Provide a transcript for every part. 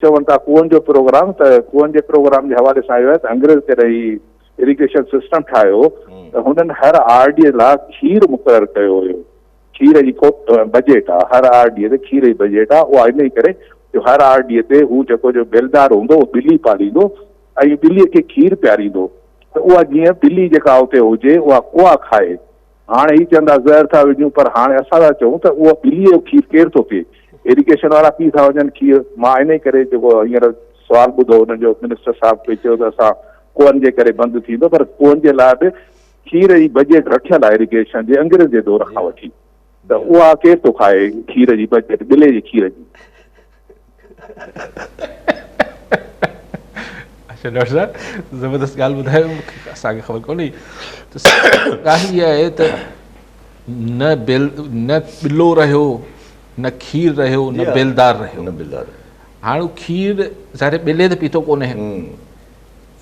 चवनि था कूअनि जो प्रोग्राम, त कूअनि जे प्रोग्राम जे हवाले सां आयो आहे त अंग्रेज़ जॾहिं इरिगेशन सिस्टम ठाहियो त हुननि हर आरडीअ लाइ खीर मुक़ररु कयो हुयो। खीर जी बजेट आहे, हर आरडीअ ते खीर जी बजेट आहे। उहा इन करे जो हर आरडीअ ते हू जेको जो बेलदार हूंदो उहो ॿिली पालींदो ऐं ॿिलीअ खे खीर पीआरींदो, त उहा जीअं ॿिली जेका उते हुजे उहा कुआ खाए। हाणे ही चवंदा ज़हर था विझूं, पर हाणे असां था चऊं त उहा ॿिलीअ जो खीर केरु थो पीए? इरिगेशन वारा पी था वञनि खीर। मां इन करे जेको हींअर सुवाल ॿुधो हुन जो मिनिस्टर साहिब खे चयो त असां कुअनि जे करे बंदि थींदो, पर कुअनि जे लाइ बि खीर जी बजेट रखियल आहे इरिगेशन जे अंग्रेज़ जे दौर खां वठी। त उहा केरु थो खाए खीर जी बजेट, ॿिले जी खीर जी? अच्छा डॉक्टर साहब ज़बरदस्त ॻाल्हि ॿुधायो, मूंखे असांखे ख़बर कोन्हे। त ॻाल्हि इहा आहे त न ॿिलो रहियो, न खीर रहियो, न बेलदार रहियो। हाणे खीर ज़ाहिर ॿिले त पीतो कोन्हे,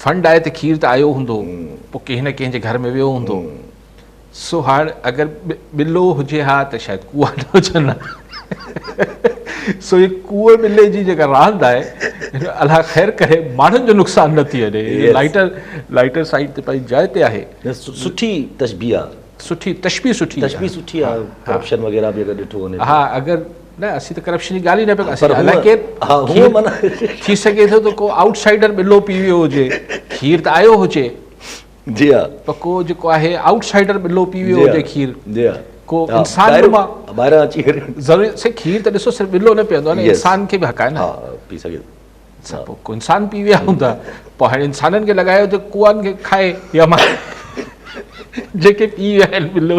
फंड आहे त खीर त आयो हूंदो, पोइ कंहिं न कंहिंजे घर में वियो हूंदो। सो हाणे अगरि ॿिलो हुजे हा त शायदि कुआ न हुजनि हा। सो ये कुए ॿिले जी जेका रांदि आहे, अलाह ख़ैर करे माण्हुनि जो नुक़सानु न थी वञे। लाइटर साइड ते पंहिंजी जाइ ते आहे। सुठी तशबीह आहे, सुठी तशबीह सुठी आहे। करप्शन वग़ैरह बि अगरि ॾिठो वञे, हा अगरि न असीं त करप्शन जी ॻाल्हि ई न पिया। थी सघे थो त को आउटसाइडर ॿिलो पी वियो हुजे, खीर त आयो हुजे जी हा, पर को जेको आहे आउटसाइडर ॿिलो पी वियो हुजे खीर, को इंसान ॿाहिरां अची करे ज़रूरी से खीर त ॾिसो सिर्फ़ु ॿिलो न पीअंदो आहे न, इंसान खे बि हक़ आहे न, पी सघे को इंसान पी विया हूंदा। पोइ हाणे इंसाननि खे लॻायो त कुअनि खे खाए या मां जेके पी विया आहिनि ॿिलो।